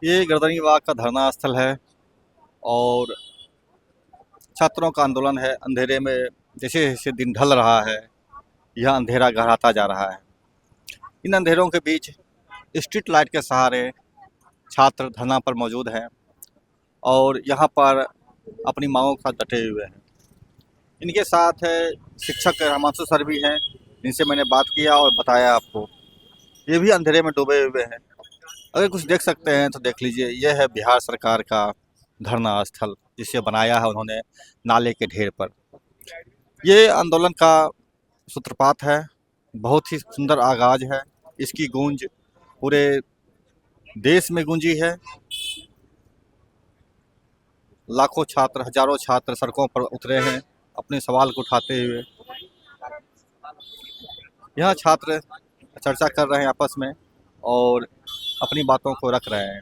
ये गर्दनीबाग का धरना स्थल है और छात्रों का आंदोलन है। अंधेरे में जैसे जैसे दिन ढल रहा है, यह अंधेरा गहराता जा रहा है। इन अंधेरों के बीच स्ट्रीट लाइट के सहारे छात्र धरना पर मौजूद हैं और यहाँ पर अपनी मांगों के साथ डटे हुए हैं। इनके साथ शिक्षक हिमांशु सर भी हैं, जिनसे मैंने बात किया और बताया आपको। ये भी अंधेरे में डूबे हुए हैं। अगर कुछ देख सकते हैं तो देख लीजिए, यह है बिहार सरकार का धरना स्थल, जिसे बनाया है उन्होंने नाले के ढेर पर। ये आंदोलन का सूत्रपात है। बहुत ही सुंदर आगाज है। इसकी गूंज पूरे देश में गूंजी है। लाखों छात्र, हजारों छात्र सड़कों पर उतरे हैं अपने सवाल को उठाते हुए। यहाँ छात्र चर्चा कर रहे हैं आपस में और अपनी बातों को रख रहे हैं।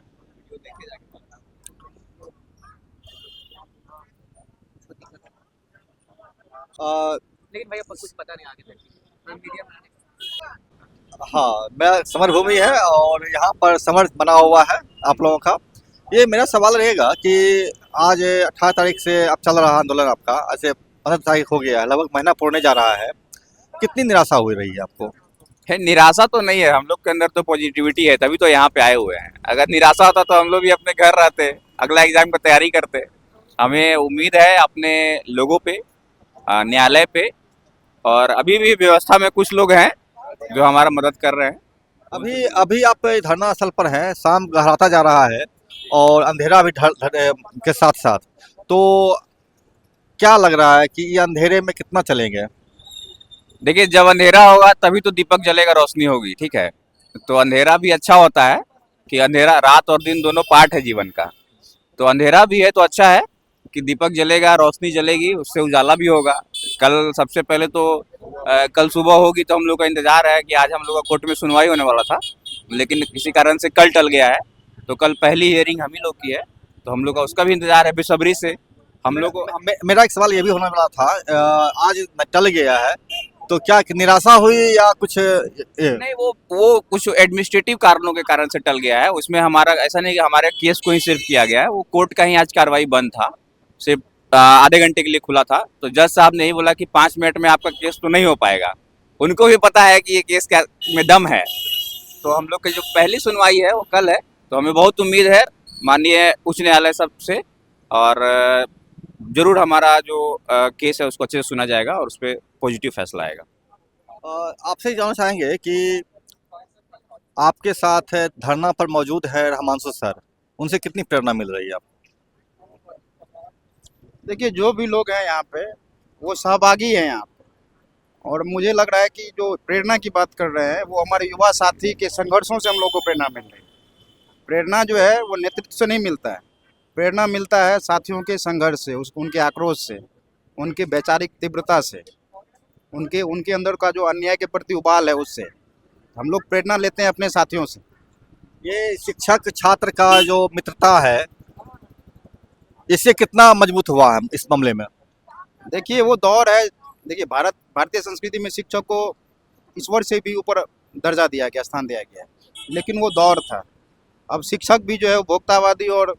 लेकिन भाई अब कुछ पता नहीं आगे तक मैं मीडिया में हाँ, मैं समर भूमि है और यहाँ पर समर बना हुआ है आप लोगों का। ये मेरा सवाल रहेगा कि आज 18 तारीख से अब चल रहा आंदोलन आपका, ऐसे 15 तारीख हो गया है, लगभग महीना पूर्णे जा रहा है। कितनी निराशा हुई रही है आपको? है। निराशा तो नहीं है, हम लोग के अंदर तो पॉजिटिविटी है, तभी तो यहाँ पे आए हुए हैं। अगर निराशा होता तो हम लोग भी अपने घर रहते, अगला एग्जाम की तैयारी करते। हमें उम्मीद है अपने लोगों पे, न्यायालय पे, और अभी भी व्यवस्था में कुछ लोग हैं जो हमारा मदद कर रहे हैं। अभी अभी आप धरना स्थल पर हैं, शाम गहराता जा रहा है और अंधेरा भी के साथ साथ, तो क्या लग रहा है कि ये अंधेरे में कितना चलेंगे? देखिए, जब अंधेरा होगा तभी तो दीपक जलेगा, रोशनी होगी, ठीक है। तो अंधेरा भी अच्छा होता है कि अंधेरा, रात और दिन दोनों पार्ट है जीवन का। तो अंधेरा भी है तो अच्छा है कि दीपक जलेगा, रोशनी जलेगी, उससे उजाला भी होगा। कल सबसे पहले तो कल सुबह होगी तो हम लोग का इंतजार है कि आज हम लोग का कोर्ट में सुनवाई होने वाला था, लेकिन किसी कारण से कल टल गया है। तो कल पहली हियरिंग हम ही लोग की है, तो हम लोग का उसका भी इंतजार है बेसब्री से। हम लोग को मेरा एक सवाल ये भी होने वाला था, आज टल गया है तो क्या निराशा हुई या कुछ नहीं, वो कुछ एडमिनिस्ट्रेटिव कारणों के कारण से टल गया है। उसमें हमारा ऐसा नहीं कि हमारे केस को ही सिर्फ किया गया है, वो कोर्ट का ही आज कार्रवाई बंद था, सिर्फ आधे घंटे के लिए खुला था। तो जज साहब ने ही बोला कि 5 मिनट में आपका केस तो नहीं हो पाएगा। उनको भी पता है कि ये केस में दम है। तो हम लोग की जो पहली सुनवाई है वो कल है। तो हमें बहुत उम्मीद है माननीय उच्च न्यायालय सब से, और जरूर हमारा जो केस है उसको अच्छे से सुना जाएगा और उस पर पॉजिटिव फैसला आएगा। आपसे जानना चाहेंगे कि आपके साथ धरना पर मौजूद है हिमांशु सर, उनसे कितनी प्रेरणा मिल रही है आपको? देखिए, जो भी लोग हैं यहाँ पे वो सहभागी हैं यहाँ पे। और मुझे लग रहा है कि जो प्रेरणा की बात कर रहे हैं वो हमारे युवा साथी के संघर्षों से हम लोग को प्रेरणा मिल रही है। प्रेरणा जो है वो नेतृत्व से नहीं मिलता है, प्रेरणा मिलता है साथियों के संघर्ष से, उनके आक्रोश से, उनके वैचारिक तीव्रता से, उनके उनके अंदर का जो अन्याय के प्रति उबाल है उससे हम लोग प्रेरणा लेते हैं अपने साथियों से। ये शिक्षक छात्र का जो मित्रता है, इससे कितना मजबूत हुआ है इस मामले में? देखिए, वो दौर है। देखिए, भारतीय संस्कृति में शिक्षक को ईश्वर से भी ऊपर दर्जा दिया गया, स्थान दिया गया, लेकिन वो दौर था। अब शिक्षक भी जो है उपभोक्तावादी और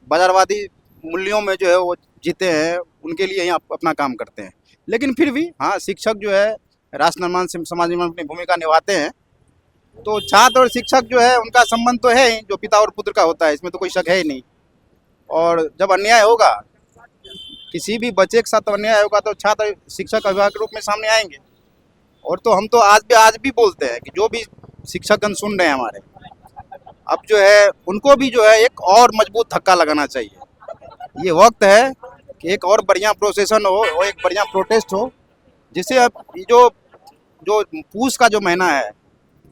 बाजारवादी मूल्यों में जो है वो जीते हैं, उनके लिए ही अपना काम करते हैं। लेकिन फिर भी हाँ, शिक्षक जो है राष्ट्र निर्माण से समाज निर्माण में अपनी भूमिका निभाते हैं। तो छात्र और शिक्षक जो है उनका संबंध तो है ही, जो पिता और पुत्र का होता है, इसमें तो कोई शक है ही नहीं। और जब अन्याय होगा, किसी भी बच्चे के साथ अन्याय होगा, तो छात्र शिक्षक अभिभावक के रूप में सामने आएंगे। और तो हम तो आज भी बोलते हैं कि जो भी शिक्षकगण सुन रहे हैं हमारे, अब जो है उनको भी जो है एक और मजबूत धक्का लगाना चाहिए। ये वक्त है कि एक और बढ़िया प्रोसेसन हो और एक बढ़िया प्रोटेस्ट हो, जिससे अब जो जो पूस का जो महीना है,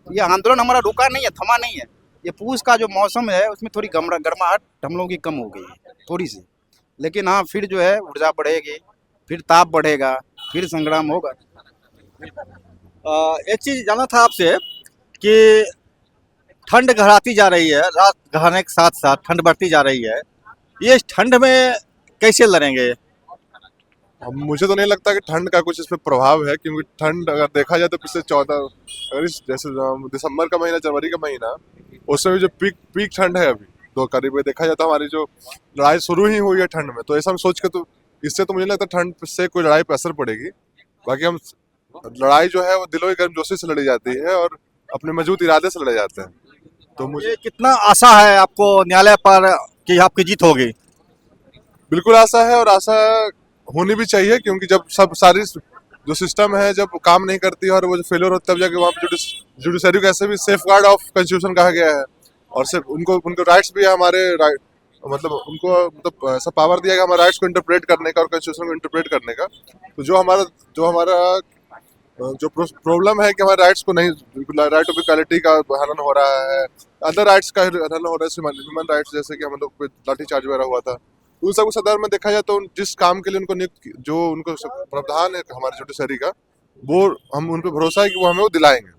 ये आंदोलन हमारा रुका नहीं है, थमा नहीं है। ये पूस का जो मौसम है उसमें थोड़ी गर्माहट हम लोगों की कम हो गई है, थोड़ी सी। लेकिन हाँ, फिर जो है ऊर्जा बढ़ेगी, फिर ताप बढ़ेगा, फिर संग्राम होगा। एक चीज़ जानना था आपसे कि ठंड गहराती जा रही है, रात गहराने के साथ साथ ठंड बढ़ती जा रही है। ये इस ठंड में कैसे लड़ेंगे? अब मुझे तो नहीं लगता कि ठंड का कुछ इसमें प्रभाव है, क्योंकि ठंड अगर देखा जाए तो पिछले 14, अगर इस जैसे दिसंबर का महीना, जनवरी का महीना, उसमें भी जो पीक ठंड है अभी, तो करीब देखा जाए तो हमारी जो लड़ाई शुरू ही हुई है ठंड में, तो ऐसा हम सोच के, तो इससे तो मुझे नहीं लगता ठंड से कोई लड़ाई पर असर पड़ेगी। बाकी हम लड़ाई जो है वो दिलो की गर्मजोशी से लड़ी जाती है और अपने मजबूत इरादे से लड़े जाते हैं। तो मुझे ये कितना आशा है आपको न्यायालय पर कि आपकी जीत होगी? बिल्कुल आशा है, और आशा होनी भी चाहिए, क्योंकि जब सब सारी जो सिस्टम है जब काम नहीं करती है और वो जो फेलियर होता है, तब जाके वहाँ पे जुडिशरी को ऐसे भी सेफ गार्ड ऑफ कॉन्स्टिट्यूशन कहा गया है, और सिर्फ उनको राइट्स भी है, हमारे राइट मतलब उनको मतलब ऐसा पावर दिया गया हमारे राइट्स को इंटरप्रेट करने का और कॉन्स्टिट्यूशन को इंटरप्रेट करने का। तो जो हमारा जो प्रॉब्लम है कि हमारे राइट्स को नहीं, राइट ऑफ इक्वालिटी का हनन हो रहा है, अदर राइट्स का हनन हो रहा है, ह्यूमन राइट्स जैसे कि हम लोग पे लाठीचार्ज वगैरह हुआ था, उन सबको संदर्भ में देखा जाए तो जिस काम के लिए उनको नियुक्त, जो उनको प्रावधान है हमारे जुडिशरी का, वो हम उन पर भरोसा है कि वो हमें वो दिलाएंगे।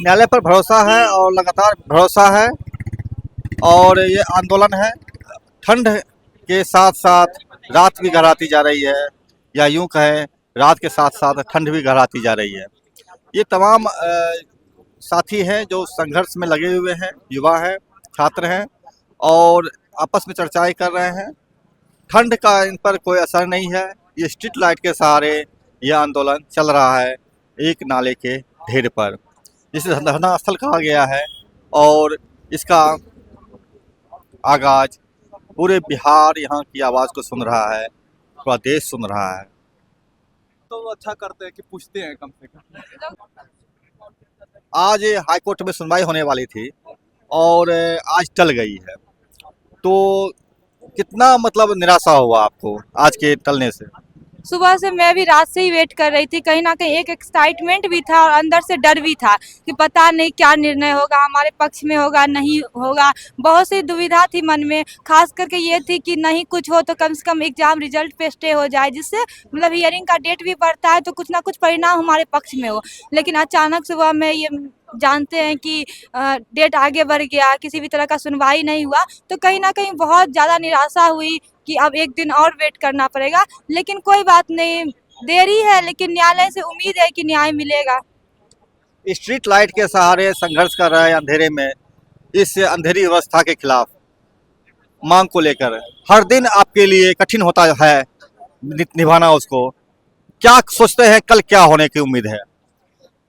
न्यायालय पर भरोसा है और लगातार भरोसा है, और ये आंदोलन है ठंड के साथ साथ रात भी गहराती जा रही है, या यूं कहें रात के साथ साथ ठंड भी गहराती जा रही है। ये तमाम साथी हैं जो संघर्ष में लगे हुए हैं, युवा हैं, छात्र हैं, और आपस में चर्चाएं कर रहे हैं। ठंड का इन पर कोई असर नहीं है। ये स्ट्रीट लाइट के सहारे यह आंदोलन चल रहा है एक नाले के ढेर पर, जिसे धरना स्थल कहा गया है, और इसका आगाज पूरे बिहार यहाँ की आवाज़ को सुन रहा है, पूरा देश सुन रहा है। तो अच्छा करते हैं कि पूछते हैं कम से कम। आज हाई कोर्ट में सुनवाई होने वाली थी और आज टल गई है, तो कितना मतलब निराशा हुआ आपको आज के टलने से? सुबह से मैं भी रात से ही वेट कर रही थी, कहीं ना कहीं एक एक्साइटमेंट भी था और अंदर से डर भी था कि पता नहीं क्या निर्णय होगा, हमारे पक्ष में होगा नहीं होगा। बहुत सी दुविधा थी मन में, खास करके ये थी कि नहीं कुछ हो तो कम से कम एग्जाम रिजल्ट पे स्टे हो जाए, जिससे मतलब हियरिंग का डेट भी बढ़ता है तो कुछ ना कुछ परिणाम हमारे पक्ष में हो। लेकिन अचानक सुबह में ये जानते हैं कि डेट आगे बढ़ गया, किसी भी तरह का सुनवाई नहीं हुआ, तो कहीं ना कहीं बहुत ज़्यादा निराशा हुई कि अब एक दिन और वेट करना पड़ेगा। लेकिन कोई बात नहीं, देरी है लेकिन न्यायालय से उम्मीद है कि न्याय मिलेगा। स्ट्रीट लाइट के सहारे संघर्ष कर रहे हैं अंधेरे में, इस अंधेरी व्यवस्था के खिलाफ मांग को लेकर हर दिन आपके लिए कठिन होता है निभाना उसको। क्या सोचते हैं कल क्या होने की उम्मीद है?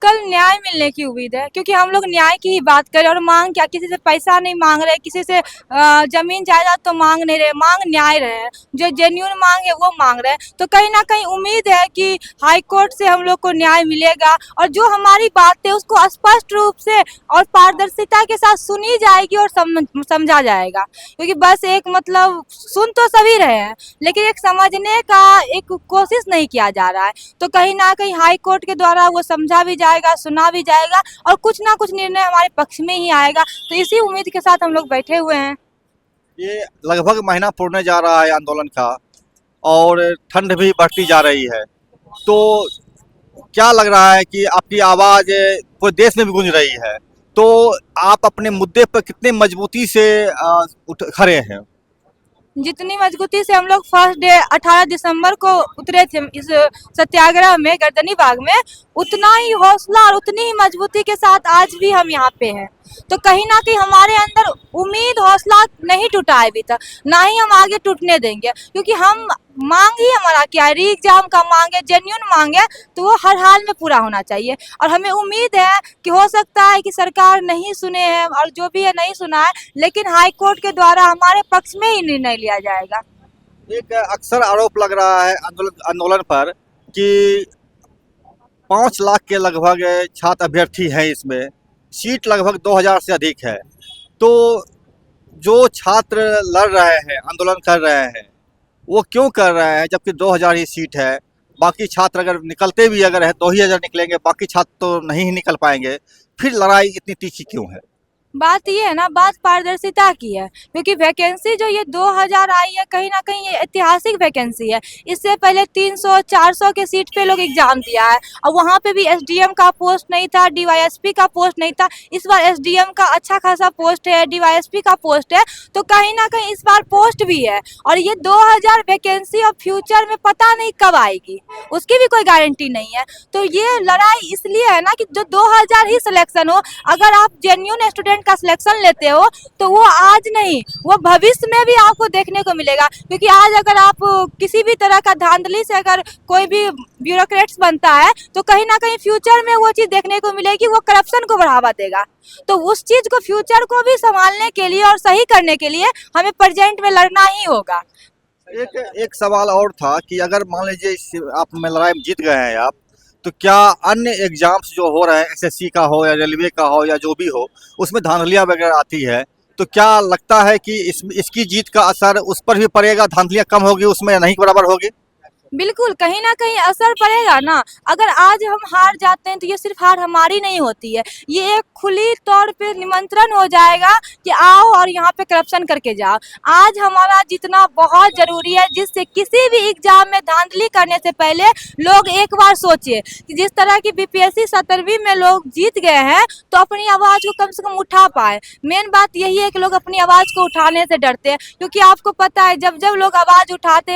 कल न्याय मिलने की उम्मीद है, क्योंकि हम लोग न्याय की ही बात करें। और मांग क्या, किसी से पैसा नहीं मांग रहे, किसी से जमीन जायदाद तो मांग नहीं रहे, मांग न्याय रहे, जो जेन्युइन मांग है वो मांग रहे हैं। तो कहीं ना कहीं उम्मीद है कि हाई कोर्ट से हम लोग को न्याय मिलेगा और जो हमारी बात है उसको स्पष्ट रूप से और पारदर्शिता के साथ सुनी जाएगी और समझा जाएगा। क्योंकि बस एक मतलब सुन तो सभी रहे हैं लेकिन एक समझने का एक कोशिश नहीं किया जा रहा है। तो कहीं ना कहीं हाई कोर्ट के द्वारा वो समझा भी जाएगा, सुना भी जाएगा और कुछ ना कुछ निर्णय हमारे पक्ष में ही आएगा। तो इसी उम्मीद के साथ हम लोग बैठे हुए हैं। ये लगभग महीना पूर्णे जा रहा है आंदोलन का, और ठंड भी बढ़ती जा रही है, तो क्या लग रहा है कि आपकी आवाज़ पूरे देश में भी गूंज रही है, तो आप अपने मुद्दे पर कितने मजबूती से खड़े हैं? जितनी मजबूती से हम लोग फर्स्ट डे 18 दिसंबर को उतरे थे इस सत्याग्रह में गर्दनी बाग में, उतना ही हौसला और उतनी ही मजबूती के साथ आज भी हम यहाँ पे हैं। तो कहीं ना कहीं हमारे अंदर उम्मीद हौसला नहीं टूटा है अभी तक, ना ही हम आगे टूटने देंगे। क्योंकि हम मांग ही हमारा क्या है, री एग्जाम का मांग है, जेन्युइन मांग है, तो वो हर हाल में पूरा होना चाहिए। और हमें उम्मीद है कि हो सकता है कि सरकार नहीं सुने हैं और जो भी है नहीं सुना है, लेकिन हाई कोर्ट के द्वारा हमारे पक्ष में ही निर्णय लिया जाएगा। एक अक्सर आरोप लग रहा है आंदोलन पर कि 5 लाख के लगभग छात्र अभ्यर्थी हैं, इसमें सीट लगभग 2000 से अधिक है। तो जो छात्र लड़ रहे हैं, आंदोलन कर रहे हैं, वो क्यों कर रहे हैं जबकि 2000 ही सीट है? बाकी छात्र अगर निकलते भी अगर है 2000 निकलेंगे, बाकी छात्र तो नहीं ही निकल पाएंगे, फिर लड़ाई इतनी तीखी क्यों है? बात ये है ना, बात पारदर्शिता की है। क्योंकि वैकेंसी जो ये 2000 आई है, कहीं ना कहीं ये ऐतिहासिक वैकेंसी है। इससे पहले 300-400 के सीट पे लोग एग्जाम दिया है और वहाँ पे भी एसडीएम का पोस्ट नहीं था, डीवाईएसपी का पोस्ट नहीं था। इस बार एसडीएम का अच्छा खासा पोस्ट है, डीवाईएसपी का पोस्ट है, तो कहीं ना कहीं इस बार पोस्ट भी है। और ये 2000 वैकेंसी और फ्यूचर में पता नहीं कब आएगी, उसकी भी कोई गारंटी नहीं है। तो ये लड़ाई इसलिए है ना कि जो 2000 ही सिलेक्शन हो, अगर आप जेन्युइन स्टूडेंट का सिलेक्शन लेते हो तो वो आज नहीं, वो भविष्य में भी आपको देखने को मिलेगा। क्योंकि आज अगर आप किसी भी तरह का धांधली से अगर कोई भी ब्यूरोक्रेट्स बनता है तो कहीं ना कहीं फ्यूचर में वो चीज़ देखने को मिलेगी, वो करप्शन को बढ़ावा देगा। तो उस चीज़ को, फ्यूचर को भी संभालने के लिए और सही करने के लिए हमें प्रेजेंट में लड़ना ही होगा। एक सवाल और था कि अगर मान लीजिए आप में लड़ाई में जीत गए हैं आप, तो क्या अन्य एग्जाम्स जो हो रहे हैं, एसएससी का हो या रेलवे का हो या जो भी हो, उसमें धांधलियां वगैरह आती है, तो क्या लगता है कि इसकी जीत का असर उस पर भी पड़ेगा, धांधलियां कम होगी उसमें या नहीं बराबर होगी? बिल्कुल, कहीं ना कहीं असर पड़ेगा ना। अगर आज हम हार जाते हैं तो ये सिर्फ हार हमारी नहीं होती है, ये एक खुली तौर पे निमंत्रण हो जाएगा कि आओ और यहाँ पे करप्शन करके जाओ। आज हमारा जीतना बहुत ज़रूरी है, जिससे किसी भी एग्जाम में धांधली करने से पहले लोग एक बार सोचे कि जिस तरह की बीपीएससी 17वीं में लोग जीत गए हैं तो अपनी आवाज़ को कम से कम उठा पाए। मेन बात यही है कि लोग अपनी आवाज़ को उठाने से डरते हैं, क्योंकि आपको पता है जब जब लोग आवाज़ उठाते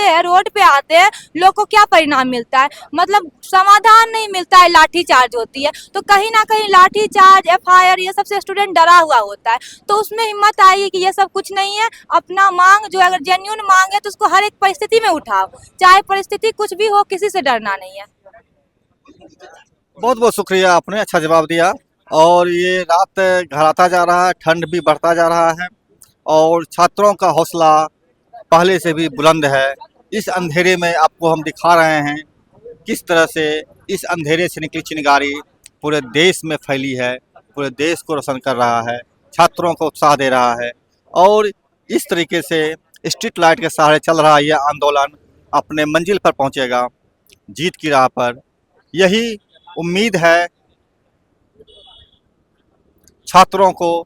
हैं, रोड पे आते हैं, लोग को क्या परिणाम मिलता है, मतलब समाधान नहीं मिलता है, लाठी चार्ज होती है। तो कहीं ना कहीं लाठी चार्ज, एफआईआर, ये सबसे स्टूडेंट डरा हुआ होता है। तो उसमें हिम्मत आएगी कि ये सब कुछ नहीं है, अपना मांग जो अगर जेन्युइन मांग है तो उसको हर एक परिस्थिति में उठाओ, चाहे परिस्थिति कुछ भी हो, किसी से डरना नहीं है। बहुत बहुत शुक्रिया, आपने अच्छा जवाब दिया। और ये रात घर आता जा रहा है, ठंड भी बढ़ता जा रहा है और छात्रों का हौसला पहले से भी बुलंद है। इस अंधेरे में आपको हम दिखा रहे हैं किस तरह से इस अंधेरे से निकली चिंगारी पूरे देश में फैली है, पूरे देश को रोशन कर रहा है, छात्रों को उत्साह दे रहा है। और इस तरीके से स्ट्रीट लाइट के सहारे चल रहा यह आंदोलन अपने मंजिल पर पहुंचेगा, जीत की राह पर। यही उम्मीद है छात्रों को,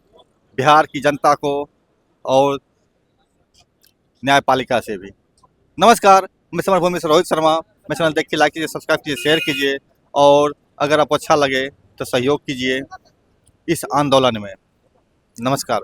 बिहार की जनता को और न्यायपालिका से भी। नमस्कार, मैं समरभूमि से रोहित शर्मा। मैं चैनल देख के लाइक कीजिए, सब्सक्राइब कीजिए, शेयर कीजिए और अगर आपको अच्छा लगे तो सहयोग कीजिए इस आंदोलन में। नमस्कार।